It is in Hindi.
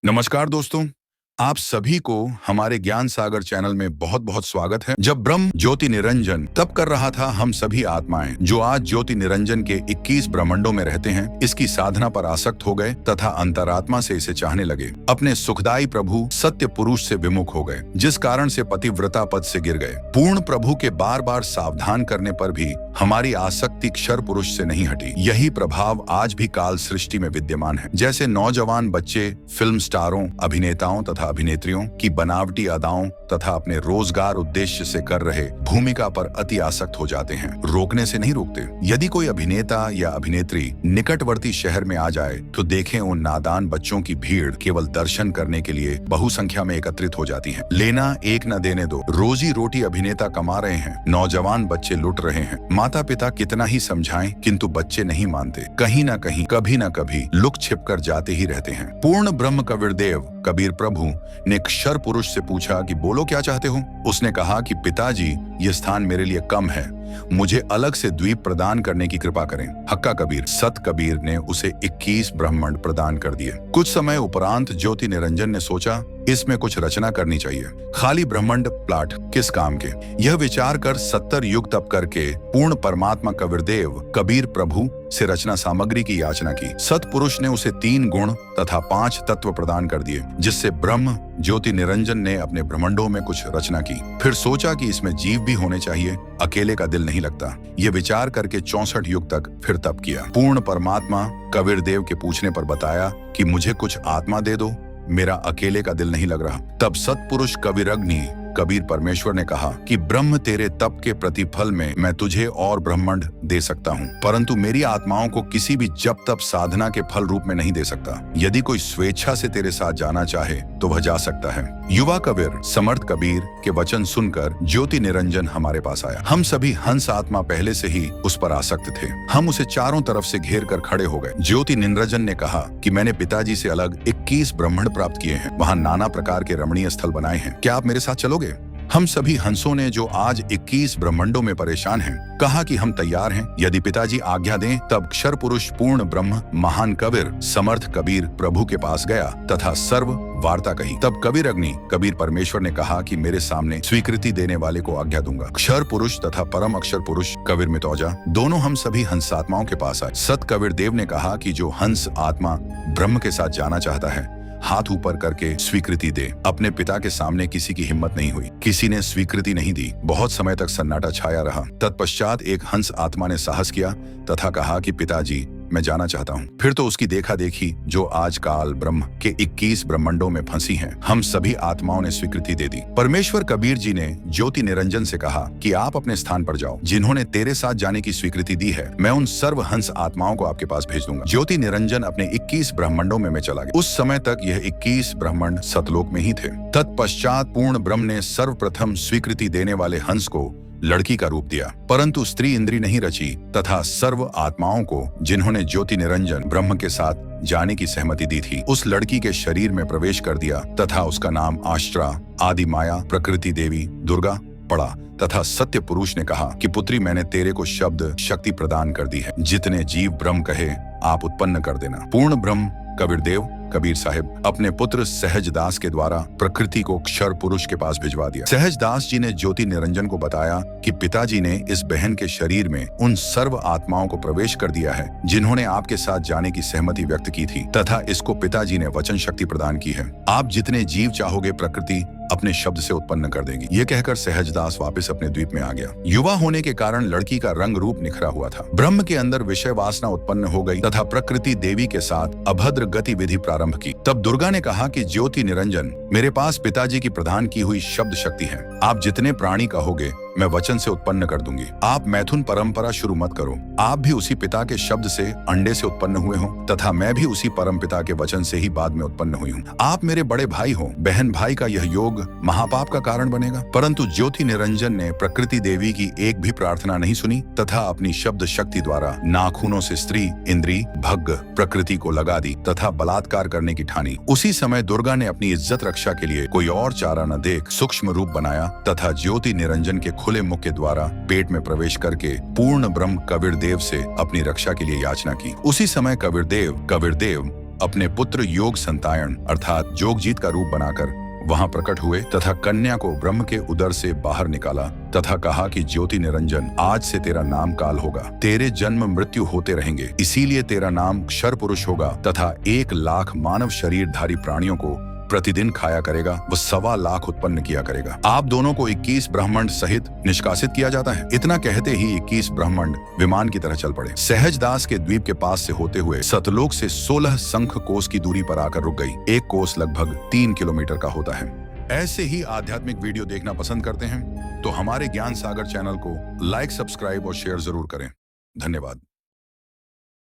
नमस्कार दोस्तों, आप सभी को हमारे ज्ञान सागर चैनल में बहुत बहुत स्वागत है। जब ब्रह्म ज्योति निरंजन तप कर रहा था, हम सभी आत्माएं जो आज ज्योति निरंजन के 21 ब्रह्मांडों में रहते हैं, इसकी साधना पर आसक्त हो गए तथा अंतरात्मा से इसे चाहने लगे। अपने सुखदायी प्रभु सत्य पुरुष से विमुख हो गए, जिस कारण से पतिव्रता पद से गिर गए। पूर्ण प्रभु के बार बार सावधान करने पर भी हमारी आसक्ति क्षर पुरुष से नहीं हटी। यही प्रभाव आज भी काल सृष्टि में विद्यमान है। जैसे नौजवान बच्चे फिल्म स्टारों, अभिनेताओं तथा अभिनेत्रियों की बनावटी अदाओं तथा अपने रोजगार उद्देश्य से कर रहे भूमिका पर अति आसक्त हो जाते हैं, रोकने से नहीं रुकते। यदि कोई अभिनेता या अभिनेत्री निकटवर्ती शहर में आ जाए तो देखें, उन नादान बच्चों की भीड़ केवल दर्शन करने के लिए बहुसंख्या में एकत्रित हो जाती है। लेना एक न देने दो, रोजी रोटी अभिनेता कमा रहे हैं, नौजवान बच्चे लुट रहे हैं। माता पिता कितना ही समझाएं, किंतु बच्चे नहीं मानते। कहीं न कहीं, कभी न कभी लुक छिप कर जाते ही रहते हैं। पूर्ण ब्रह्म कबीरदेव कबीर प्रभु ने क्षर पुरुष से पूछा कि बोलो क्या चाहते हो। उसने कहा कि पिताजी, ये स्थान मेरे लिए कम है, मुझे अलग से द्वीप प्रदान करने की कृपा करें। हक्का कबीर सत कबीर ने उसे 21 ब्रह्मांड प्रदान कर दिए। कुछ समय उपरांत ज्योति निरंजन ने सोचा, इसमें कुछ रचना करनी चाहिए। खाली ब्रह्मांड प्लाट किस काम के। यह विचार कर 70 युग तप करके पूर्ण परमात्मा कबीरदेव कबीर प्रभु से रचना सामग्री की याचना की। सतपुरुष ने उसे 3 गुण तथा 5 तत्व प्रदान कर दिए, जिससे ब्रह्म ज्योति निरंजन ने अपने ब्रह्मांडों में कुछ रचना की। फिर सोचा कि इसमें जीव भी होने चाहिए, अकेले का दिल नहीं लगता। ये विचार करके 64 युग तक फिर तप किया। पूर्ण परमात्मा कबीरदेव के पूछने पर बताया कि मुझे कुछ आत्मा दे दो, मेरा अकेले का दिल नहीं लग रहा। तब सतपुरुष कबीरग्नि कबीर परमेश्वर ने कहा कि ब्रह्म, तेरे तप के प्रतिफल में मैं तुझे और ब्रह्मांड दे सकता हूँ, परंतु मेरी आत्माओं को किसी भी जप तप साधना के फल रूप में नहीं दे सकता। यदि कोई स्वेच्छा से तेरे साथ जाना चाहे तो वह जा सकता है। युवा कबीर समर्थ कबीर के वचन सुनकर ज्योति निरंजन हमारे पास आया। हम सभी हंस आत्मा पहले से ही उस पर आसक्त थे। हम उसे चारों तरफ से घेर कर खड़े हो गए। ज्योति निरंजन ने कहा कि मैंने पिताजी से अलग 21 ब्रह्मांड प्राप्त किए हैं, वहाँ नाना प्रकार के रमणीय स्थल बनाए हैं, क्या आप मेरे साथ चलोगे? हम सभी हंसों ने, जो आज 21 ब्रह्मांडों में परेशान हैं, कहा कि हम तैयार हैं। यदि पिताजी आज्ञा दें। तब क्षर पुरुष पूर्ण ब्रह्म महान कबीर समर्थ कबीर प्रभु के पास गया तथा सर्व वार्ता कही। तब कबीर अग्नि कबीर परमेश्वर ने कहा कि मेरे सामने स्वीकृति देने वाले को आज्ञा दूंगा। क्षर पुरुष तथा परम अक्षर पुरुष कबीर मितौजा दोनों हम सभी हंस आत्माओं के पास आए। सत कबीर देव ने कहा कि जो हंस आत्मा ब्रह्म के साथ जाना चाहता है, हाथ ऊपर करके स्वीकृति दे। अपने पिता के सामने किसी की हिम्मत नहीं हुई, किसी ने स्वीकृति नहीं दी। बहुत समय तक सन्नाटा छाया रहा। तत्पश्चात एक हंस आत्मा ने साहस किया तथा कहा कि पिताजी, मैं जाना चाहता हूँ। फिर तो उसकी देखा देखी जो आज काल ब्रह्म के 21 ब्रह्मांडों में फंसी हैं, हम सभी आत्माओं ने स्वीकृति दे दी। परमेश्वर कबीर जी ने ज्योति निरंजन से कहा कि आप अपने स्थान पर जाओ। जिन्होंने तेरे साथ जाने की स्वीकृति दी है, मैं उन सर्व हंस आत्माओं को आपके पास भेज दूंगा। ज्योति निरंजन अपने 21 ब्रह्मांडों में चला गया। उस समय तक यह 21 ब्रह्मांड सतलोक में ही थे। तत्पश्चात पूर्ण ब्रह्म ने सर्वप्रथम स्वीकृति देने वाले हंस को लड़की का रूप दिया, परंतु स्त्री इंद्री नहीं रची तथा सर्व आत्माओं को, जिन्होंने ज्योति निरंजन ब्रह्म के साथ जाने की सहमति दी थी, उस लड़की के शरीर में प्रवेश कर दिया तथा उसका नाम आश्रा, आदि माया, प्रकृति देवी, दुर्गा पड़ा। तथा सत्य पुरुष ने कहा कि पुत्री, मैंने तेरे को शब्द शक्ति प्रदान कर दी है, जितने जीव ब्रह्म कहे आप उत्पन्न कर देना। पूर्ण ब्रह्म कबीरदेव कबीर साहिब अपने पुत्र सहजदास के द्वारा प्रकृति को क्षर पुरुष के पास भिजवा दिया। सहजदास जी ने ज्योति निरंजन को बताया कि पिताजी ने इस बहन के शरीर में उन सर्व आत्माओं को प्रवेश कर दिया है, जिन्होंने आपके साथ जाने की सहमति व्यक्त की थी, तथा इसको पिताजी ने वचन शक्ति प्रदान की है। आप जितने जीव चाहोगे प्रकृति अपने शब्द से उत्पन्न कर देगी। ये कहकर सहजदास वापस अपने द्वीप में आ गया। युवा होने के कारण लड़की का रंग रूप निखरा हुआ था। ब्रह्म के अंदर विषय वासना उत्पन्न हो गई तथा प्रकृति देवी के साथ अभद्र गतिविधि प्रारंभ की। तब दुर्गा ने कहा कि ज्योति निरंजन, मेरे पास पिताजी की प्रदान की हुई शब्द शक्ति है। आप जितने प्राणी कहोगे मैं वचन से उत्पन्न कर दूंगी। आप मैथुन परंपरा शुरू मत करो। आप भी उसी पिता के शब्द से अंडे से उत्पन्न हुए हो तथा मैं भी उसी परम पिता के वचन से ही बाद में उत्पन्न हुई हूँ। आप मेरे बड़े भाई हो। बहन भाई का यह योग महापाप का कारण बनेगा। परंतु ज्योति निरंजन ने प्रकृति देवी की एक भी प्रार्थना नहीं सुनी तथा अपनी शब्द शक्ति द्वारा नाखूनों से स्त्री इंद्री भग्ग प्रकृति को लगा दी तथा बलात्कार करने की ठानी। उसी समय दुर्गा ने अपनी इज्जत रक्षा के लिए कोई और चारा न देख सूक्ष्म रूप बनाया तथा ज्योति निरंजन के खुले मुख के द्वारा पेट में प्रवेश करके पूर्ण ब्रह्म कबीरदेव से अपनी रक्षा के लिए याचना की। उसी समय कबीरदेव अपने पुत्र योग संतायन अर्थात जोगजीत का रूप बनाकर वहां प्रकट हुए तथा कन्या को ब्रह्म के उदर से बाहर निकाला तथा कहा कि ज्योति निरंजन, आज से तेरा नाम काल होगा, तेरे जन्म मृत्यु होते रहेंगे, इसीलिए तेरा नाम क्षर पुरुष होगा तथा 1 लाख मानव शरीरधारी प्राणियों को प्रतिदिन खाया करेगा, वो 1.25 लाख उत्पन्न किया करेगा। आप दोनों को 21 ब्रह्मांड सहित निष्कासित किया जाता है। इतना कहते ही 21 ब्रह्मांड विमान की तरह चल पड़े। सहजदास के द्वीप के पास से होते हुए सतलोक से 16 शंख कोस की दूरी पर आकर रुक गई। एक कोस लगभग 3 किलोमीटर का होता है। ऐसे ही आध्यात्मिक वीडियो देखना पसंद करते हैं तो हमारे ज्ञान सागर चैनल को लाइक, सब्सक्राइब और शेयर जरूर करें। धन्यवाद।